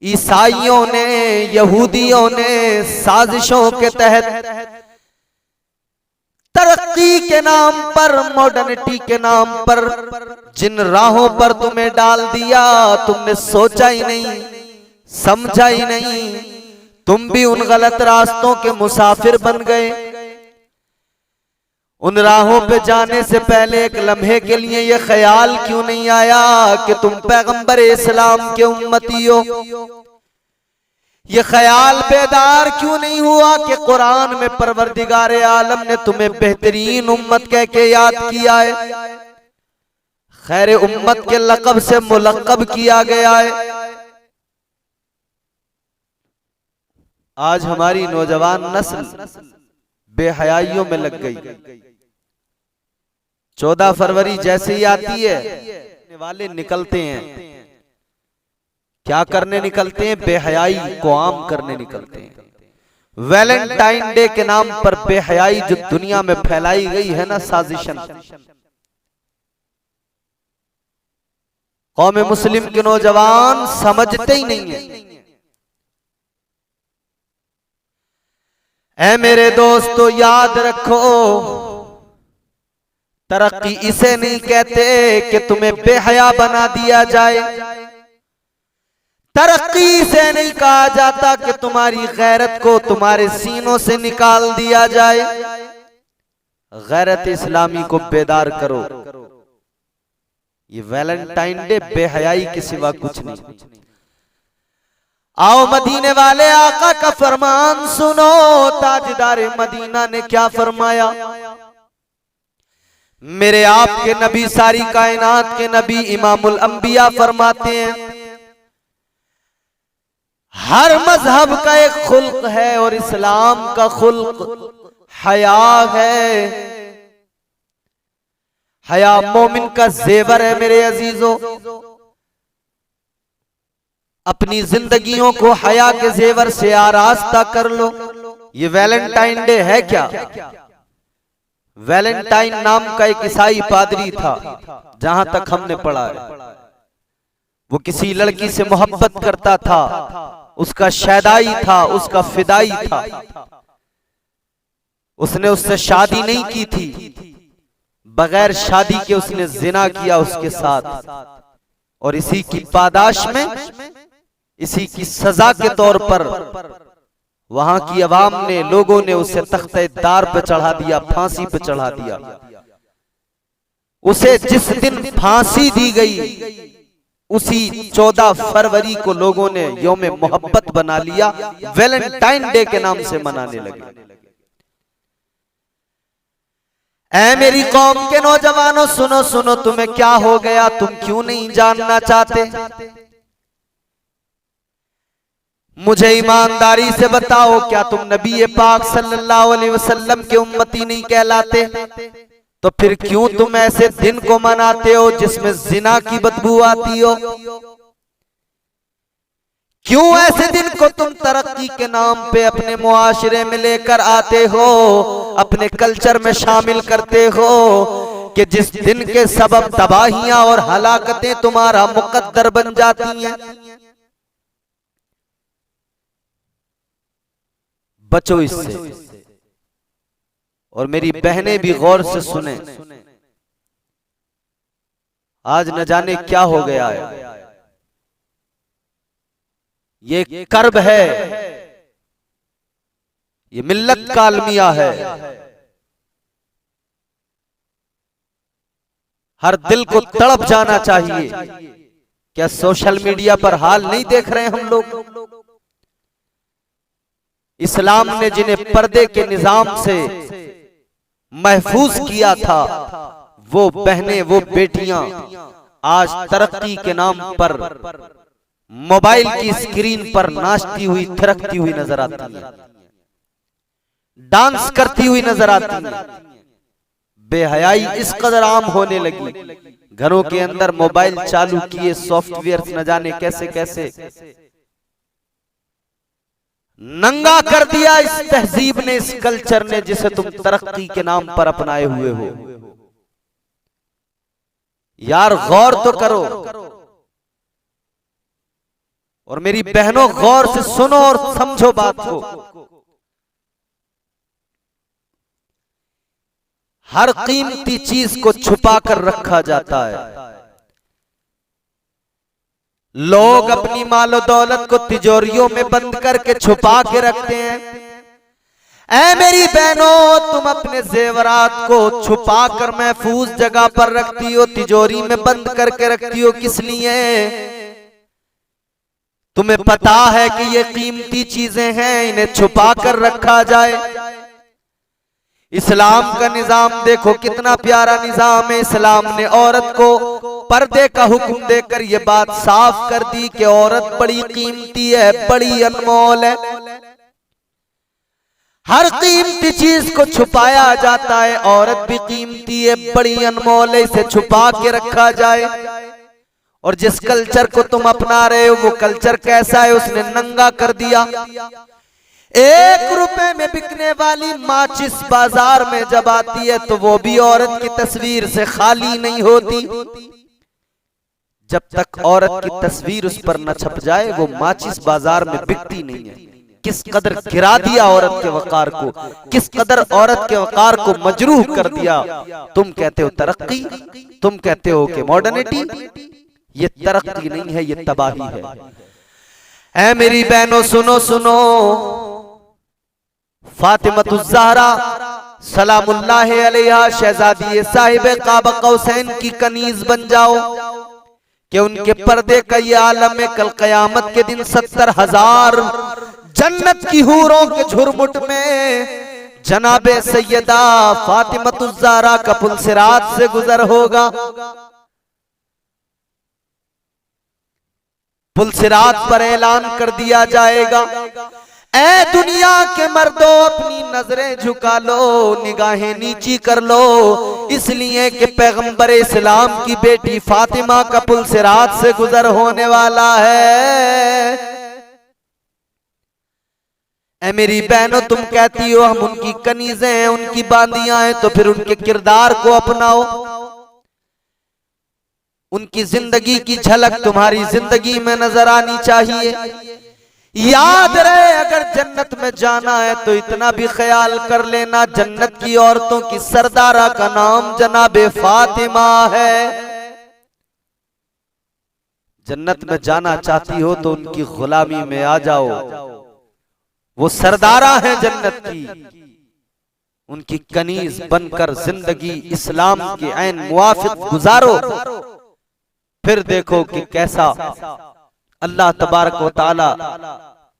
ईसाइयों ने, यहूदियों ने साजिशों के तहत तरक्की के नाम पर, मॉडर्निटी के नाम पर जिन राहों पर तुम्हें डाल दिया, तुमने सोचा ही नहीं, समझा ही नहीं, तुम भी उन गलत रास्तों के मुसाफिर बन गए। उन राहों पे जाने से पहले एक लम्हे के लिए ये ख्याल क्यों नहीं आया कि तुम पैगंबर इस्लाम के उम्मती हो? ये ख्याल बेदार क्यों नहीं हुआ कि कुरान में परवरदिगार आलम ने तुम्हें बेहतरीन उम्मत कह के याद किया है, खैर उम्मत के लक़ब से मुलक़ब किया गया है। आज हमारी नौजवान नस्ल बेहयाइयों में लग गई। 14 फरवरी जैसे ही आती है वाले निकलते हैं, क्या करने निकलते हैं? बेहयाई को आम करने निकलते हैं। वैलेंटाइन डे के नाम पर बेहयाई जो दुनिया में फैलाई गई है ना, साजिशन, कौम मुस्लिम के नौजवान समझते ही नहीं है। ऐ मेरे दोस्तों याद रखो, तरक्की इसे नहीं कहते कि तुम्हें बेहया बना दिया जाए। तरक्की से नहीं कहा जाता कि तुम्हारी गैरत को तुम्हारे सीनों से निकाल दिया जाए। गैरत इस्लामी को बेदार करो। ये वैलेंटाइन डे बेहयाई के सिवा कुछ नहीं। आओ मदीने वाले आका का फरमान सुनो। ताजदार मदीना ने क्या फरमाया? मेरे आपके नबी, सारी कायनात के नबी, इमामुल अंबिया फरमाते हैं, हर मजहब का एक खुल्क है और इस्लाम का खुल्क हया है। हया मोमिन का जेवर है। मेरे अजीजों, अपनी जिंदगियों को हया के जेवर से आरास्ता कर लो। ये वैलेंटाइन डे है क्या? वैलेंटाइन नाम का एक ईसाई पादरी था, जहां तक हमने पढ़ा है, वो किसी लड़की से मोहब्बत करता था, उसका शैदाई था, उसका फिदाई था। उसने उससे शादी नहीं की थी, बगैर शादी के उसने जिना किया उसके साथ, और इसी की पादाश में, इसी की सजा के तौर पर वहां की अवाम ने, लोगों ने उसे तख्ते दार पे चढ़ा दिया, फांसी पे चढ़ा दिया। उसे जिस दिन फांसी दी गई उसी 14 फरवरी को लोगों ने यौम मोहब्बत बना लिया, वैलेंटाइन डे के नाम से मनाने लगे। ऐ मेरी कौम के नौजवानों सुनो सुनो, तुम्हें क्या हो गया? तुम क्यों नहीं जानना चाहते? मुझे ईमानदारी से बताओ, क्या तुम नबी पाक सल्लल्लाहु अलैहि वसल्लम के उम्मती नहीं कहलाते? तो फिर क्यों तुम ऐसे दिन को मनाते हो जिसमें जिना की बदबू आती हो? क्यों ऐसे दिन को तुम तरक्की के नाम पे अपने मुआशरे में लेकर आते हो, अपने कल्चर में शामिल करते हो, कि जिस दिन के सबब तबाहियां और हलाकतें तुम्हारा मुकद्दर बन जाती हैं? बचो इससे। और मेरी बहनें भी गौर से सुने, आज न जाने क्या हो गया है। ये कर्ब है, ये मिल्लत का अलमिया है। हर दिल को तड़प जाना चाहिए। क्या सोशल मीडिया पर हाल नहीं देख रहे हम लोग? इस्लाम ने जिन्हें पर्दे के निजाम से महफूज किया था, वो बहनें, वो बेटियां आज तरक्की के नाम पर मोबाइल की स्क्रीन पर नाचती हुई, थिरकती हुई नजर आती हैं, डांस करती हुई नजर आती हैं। बेहयाई इस कदर आम होने लगी, घरों के अंदर मोबाइल चालू किए, सॉफ्टवेयर न जाने कैसे कैसे नंगा कर दिया इस तहजीब ने, इस कल्चर ने, जिसे तुम तरक्की के नाम पर अपनाए हुए हो। यार गौर तो करो। और मेरी बहनों गौर से सुनो और समझो बात को। हर कीमती चीज को छुपा कर रखा जाता है। लोग अपनी मालो दौलत को तिजोरियों में बंद करके छुपा के रखते हैं। ऐ मेरी बहनों, तुम अपने जेवरात को छुपा कर महफूज जगह पर रखती हो, तिजोरी में बंद करके रखती हो, किस लिए? तुम्हें पता है कि ये कीमती चीजें हैं, इन्हें छुपा कर रखा जाए। इस्लाम का निजाम देखो कितना प्यारा निजाम है। इस्लाम ने औरत को पर्दे का हुक्म देकर यह बात साफ कर दी कि औरत बड़ी कीमती है, बड़ी अनमोल है। हर कीमती चीज को छुपाया जाता है, औरत भी कीमती है, बड़ी अनमोल है, इसे छुपा के रखा जाए। और जिस कल्चर को तुम अपना रहे हो वो कल्चर कैसा है? उसने नंगा कर दिया। 1 रुपए में बिकने वाली माचिस बाजार में जब आती है तो वो भी औरत की तस्वीर से खाली नहीं होती। जब तक औरत की तस्वीर उस पर न छप जाए वो माचिस बाजार में बिकती नहीं है। किस कदर गिरा दिया औरत के वकार को, किस कदर औरत के वकार को मजरूह कर दिया। तुम कहते हो तरक्की, तुम कहते हो कि मॉडर्निटी। ये तरक्की नहीं है, ये तबाही है। ऐ मेरी बहनों सुनो सुनो, फातिमतुज़ ज़हरा सलामुल्लाहि अलैहा शहजादी साहिब काबा कौसैन की कनीज बन जाओ कि उनके पर्दे का ये आलम है। कल कयामत के दिन 70,000 जन्नत की हूरों के झुरमुट में जनाबे सैयदा फातिमतुज़ ज़हरा का पुलसिरात से गुजर होगा। पुलसिरात पर ऐलान कर दिया जाएगा, ऐ दुनिया के मर्दों अपनी नजरें झुका लो, निगाहें नीची कर लो, इसलिए कि पैगंबर इस्लाम की बेटी फातिमा का पुलसिरात से गुजर होने वाला है। ऐ मेरी बहनों, तुम कहती हो हम उनकी कनीजें हैं, उनकी बांदियां हैं, तो फिर उनके किरदार को अपनाओ। उनकी जिंदगी की झलक तुम्हारी जिंदगी में नजर आनी चाहिए। याद रहे, अगर जन्नत में जाना है तो इतना भी ख्याल कर लेना, जन्नत की औरतों की सरदारा का नाम जनाबे फातिमा है। जन्नत में जाना चाहती हो तो उनकी गुलामी में आ जाओ, वो सरदारा है जन्नत की। उनकी कनीज बनकर जिंदगी इस्लाम के ऐन मुआफिक गुजारो, फिर देखो कि कैसा अल्लाह तबारक व तआला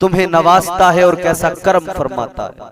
तुम्हें नवाजता है और कैसा करम फरमाता है।